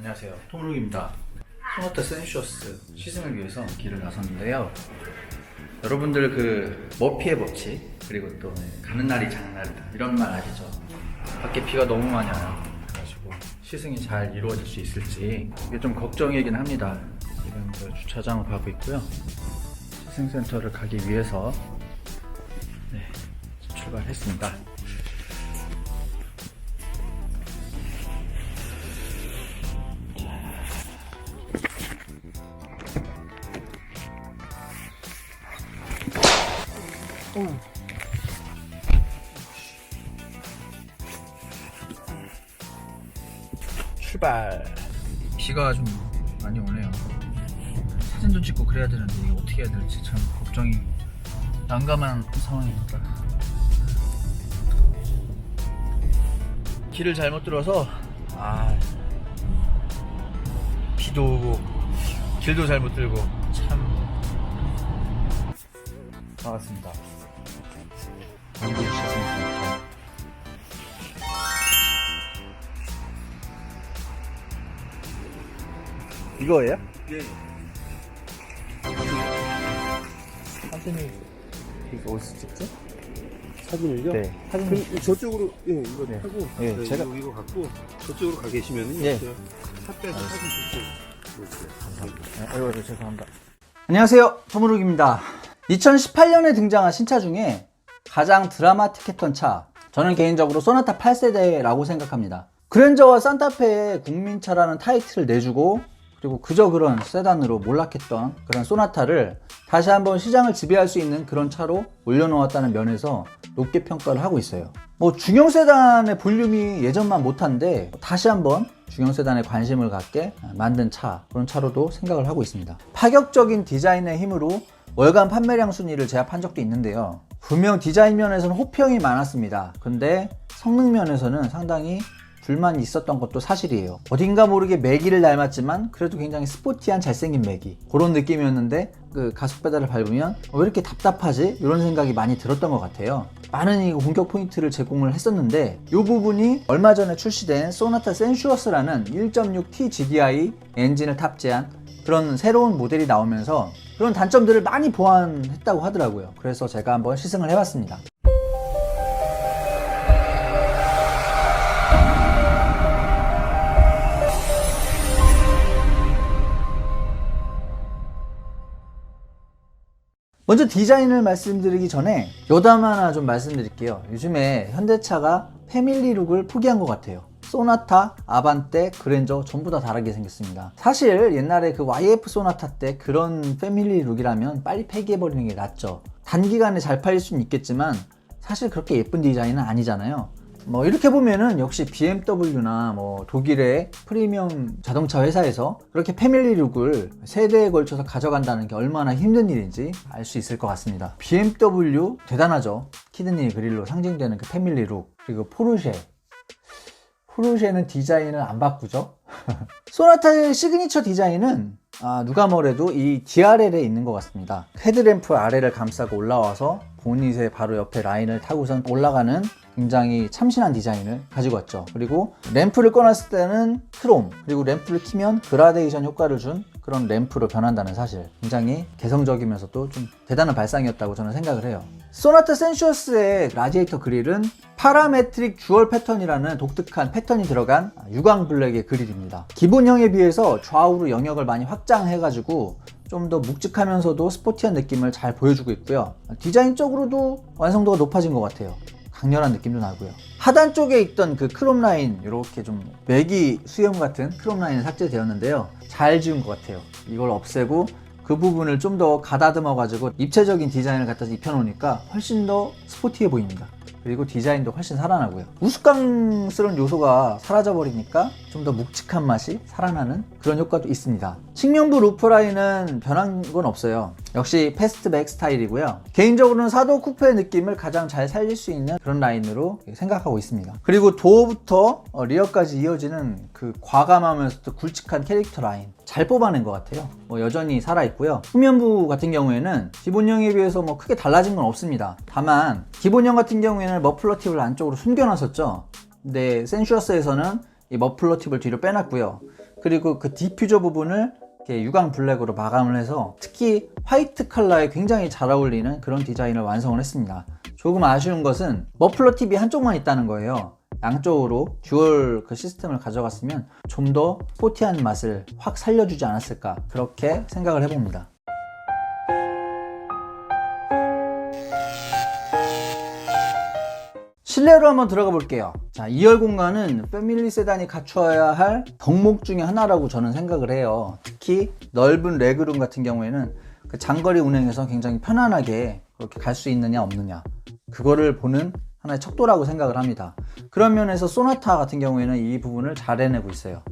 안녕하세요, 토무룩입니다. 소나타 센슈어스 시승을 위해서 길을 나섰는데요. 여러분들 그 머피의 법칙, 그리고 또 가는 날이 장날이다 이런 말 아시죠? 밖에 비가 너무 많이 와요. 그래가지고 시승이 잘 이루어질 수 있을지 이게 좀 걱정이긴 합니다. 지금 그 주차장을 가고 있고요. 시승센터를 가기 위해서 출발했습니다. 출발. 비가 좀 많이 오네요. 사진도 찍고 그래야 되는데 이거 어떻게 해야 될지 참 걱정이 난감한 상황입니다. 길을 잘못 들어서 비도 오고 길도 잘못 들고 참 반갑습니다. 안동 시즌센터. 이거예요? 예. 사진이 이거 어디서 찍죠? 사진을요? 네. 사진. 그럼 저쪽으로 이거 네. 하고 네, 이거 갖고 저쪽으로 가 계시면은 네. 제가 차 빼서 사진 찍고. 아이고 죄송합니다. 안녕하세요, 토무룩입니다. 2018년에 등장한 신차 중에 가장 드라마틱했던 차, 저는 개인적으로 소나타 8세대라고 생각합니다. 그랜저와 산타페의 국민차라는 타이틀을 내주고 그리고 그저 그런 세단으로 몰락했던 그런 소나타를 다시 한번 시장을 지배할 수 있는 그런 차로 올려놓았다는 면에서 높게 평가를 하고 있어요. 뭐 중형 세단의 볼륨이 예전만 못한데 다시 한번 중형 세단에 관심을 갖게 만든 차, 그런 차로도 생각을 하고 있습니다. 파격적인 디자인의 힘으로 월간 판매량 순위를 제압한 적도 있는데요. 분명 디자인 면에서는 호평이 많았습니다. 근데 성능 면에서는 상당히 불만이 있었던 것도 사실이에요. 어딘가 모르게 매기를 닮았지만 그래도 굉장히 스포티한 잘생긴 매기, 그런 느낌이었는데 그 가속 페달을 밟으면 왜 이렇게 답답하지? 이런 생각이 많이 들었던 것 같아요. 많은 이 공격 포인트를 제공을 했었는데 이 부분이 얼마 전에 출시된 소나타 센슈어스라는 1.6T GDI 엔진을 탑재한 그런 새로운 모델이 나오면서 그런 단점들을 많이 보완했다고 하더라고요. 그래서 제가 한번 시승을 해봤습니다. 먼저 디자인을 말씀드리기 전에 여담 하나 좀 말씀드릴게요. 요즘에 현대차가 패밀리룩을 포기한 것 같아요. 소나타, 아반떼, 그랜저 전부 다 다르게 생겼습니다. 사실 옛날에 그 YF 소나타 때 그런 패밀리룩이라면 빨리 폐기해버리는 게 낫죠. 단기간에 잘 팔릴 수는 있겠지만 사실 그렇게 예쁜 디자인은 아니잖아요. 뭐 이렇게 보면은 역시 BMW나 뭐 독일의 프리미엄 자동차 회사에서 그렇게 패밀리룩을 세대에 걸쳐서 가져간다는 게 얼마나 힘든 일인지 알 수 있을 것 같습니다. BMW 대단하죠. 키드니 그릴로 상징되는 그 패밀리룩. 그리고 포르쉐는 디자인을 안 바꾸죠. 소나타의 시그니처 디자인은 누가 뭐래도 이 DRL에 있는 것 같습니다. 헤드램프 아래를 감싸고 올라와서 보닛의 바로 옆에 라인을 타고선 올라가는 굉장히 참신한 디자인을 가지고 왔죠. 그리고 램프를 꺼놨을 때는 크롬, 그리고 램프를 키면 그라데이션 효과를 준 그런 램프로 변한다는 사실, 굉장히 개성적이면서도 좀 대단한 발상이었다고 저는 생각을 해요. 소나타 센슈어스의 라디에이터 그릴은 파라메트릭 주얼 패턴이라는 독특한 패턴이 들어간 유광 블랙의 그릴입니다. 기본형에 비해서 좌우로 영역을 많이 확장해가지고 좀 더 묵직하면서도 스포티한 느낌을 잘 보여주고 있고요. 디자인적으로도 완성도가 높아진 것 같아요. 강렬한 느낌도 나고요. 하단 쪽에 있던 그 크롬 라인, 이렇게 좀 매기 수염 같은 크롬 라인이 삭제되었는데요. 잘 지은 것 같아요. 이걸 없애고 그 부분을 좀 더 가다듬어 가지고 입체적인 디자인을 갖다서 입혀놓으니까 훨씬 더 스포티해 보입니다. 그리고 디자인도 훨씬 살아나고요. 우스꽝스러운 요소가 사라져 버리니까 좀 더 묵직한 맛이 살아나는 그런 효과도 있습니다. 측면부 루프 라인은 변한 건 없어요. 역시 패스트백 스타일이고요. 개인적으로는 사도 쿠페 느낌을 가장 잘 살릴 수 있는 그런 라인으로 생각하고 있습니다. 그리고 도어부터 리어까지 이어지는 그 과감하면서도 굵직한 캐릭터 라인 잘 뽑아낸 것 같아요. 여전히 살아있고요. 후면부 같은 경우에는 기본형에 비해서 크게 달라진 건 없습니다. 다만 기본형 같은 경우에는 머플러 팁을 안쪽으로 숨겨놨었죠. 근데 센슈어스에서는 이 머플러 팁을 뒤로 빼놨고요. 그리고 그 디퓨저 부분을 이렇게 유광 블랙으로 마감을 해서 특히 화이트 컬러에 굉장히 잘 어울리는 그런 디자인을 완성을 했습니다. 조금 아쉬운 것은 머플러 팁이 한쪽만 있다는 거예요. 양쪽으로 듀얼 그 시스템을 가져갔으면 좀 더 스포티한 맛을 확 살려주지 않았을까, 그렇게 생각을 해봅니다. 실내로 한번 들어가 볼게요. 자, 2열 공간은 패밀리 세단이 갖추어야 할 덕목 중에 하나라고 저는 생각을 해요. 특히 넓은 레그룸 같은 경우에는 그 장거리 운행에서 굉장히 편안하게 그렇게 갈 수 있느냐 없느냐, 그거를 보는 하나의 척도라고 생각을 합니다. 그런 면에서 소나타 같은 경우에는 이 부분을 잘 해내고 있어요.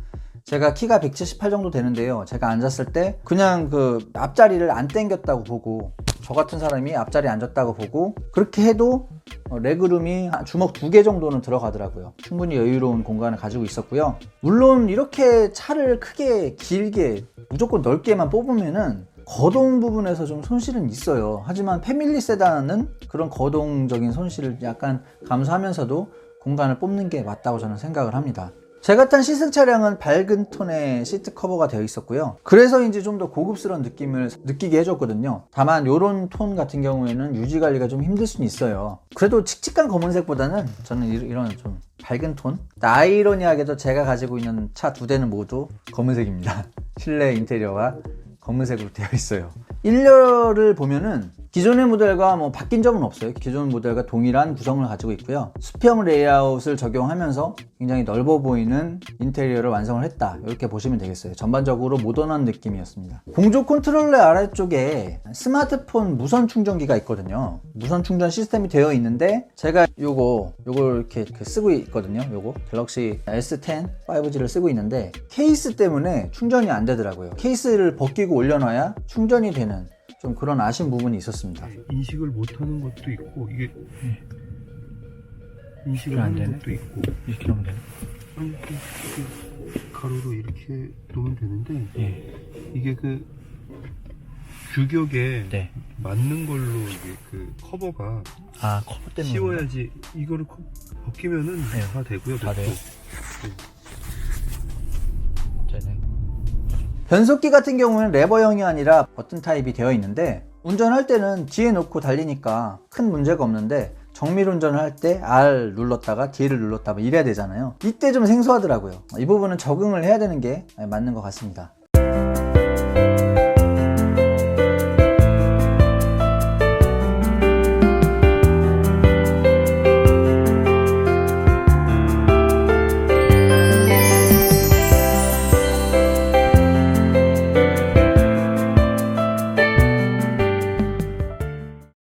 제가 키가 178 정도 되는데요, 제가 앉았을 때 그냥 그 앞자리를 안 당겼다고 보고, 저 같은 사람이 앞자리에 앉았다고 보고 그렇게 해도 레그룸이 주먹 2개 정도는 들어가더라고요. 충분히 여유로운 공간을 가지고 있었고요. 물론 이렇게 차를 크게 길게 무조건 넓게만 뽑으면은 거동 부분에서 좀 손실은 있어요. 하지만 패밀리 세단은 그런 거동적인 손실을 약간 감수하면서도 공간을 뽑는 게 맞다고 저는 생각을 합니다. 제가 탄 시승 차량은 밝은 톤의 시트 커버가 되어 있었고요. 그래서인지 좀 더 고급스러운 느낌을 느끼게 해줬거든요. 다만 이런 톤 같은 경우에는 유지 관리가 좀 힘들 수는 있어요. 그래도 칙칙한 검은색보다는 저는 이런 좀 밝은 톤? 아이러니하게도 제가 가지고 있는 차 2대는 모두 검은색입니다. 실내 인테리어가 검은색으로 되어 있어요. 1열을 보면은 기존의 모델과 뭐 바뀐 점은 없어요. 기존 모델과 동일한 구성을 가지고 있고요. 수평 레이아웃을 적용하면서 굉장히 넓어 보이는 인테리어를 완성을 했다, 이렇게 보시면 되겠어요. 전반적으로 모던한 느낌이었습니다. 공조 컨트롤러 아래쪽에 스마트폰 무선 충전기가 있거든요. 무선 충전 시스템이 되어 있는데 제가 요걸 이렇게 쓰고 있거든요. 요거 갤럭시 S10 5G를 쓰고 있는데 케이스 때문에 충전이 안 되더라고요. 케이스를 벗기고 올려놔야 충전이 되는 좀 그런 아쉬운 부분이 있었습니다. 인식을 못하는 것도 있고, 이게 인식을 하는 것도 있고. 이렇게 하면 되나? 아니, 이렇게 가로로 이렇게 놓으면 되는데, 이게 그 규격에 맞는 걸로 이게 그 커버가 커버 때문에 씌워야지. 이거를 벗기면은 다 되고요. 다 돼요? 네. 변속기 같은 경우는 레버형이 아니라 버튼 타입이 되어 있는데, 운전할 때는 뒤에 놓고 달리니까 큰 문제가 없는데, 정밀 운전을 할 때 R 눌렀다가 D를 눌렀다가 이래야 되잖아요. 이때 좀 생소하더라고요. 이 부분은 적응을 해야 되는 게 맞는 것 같습니다.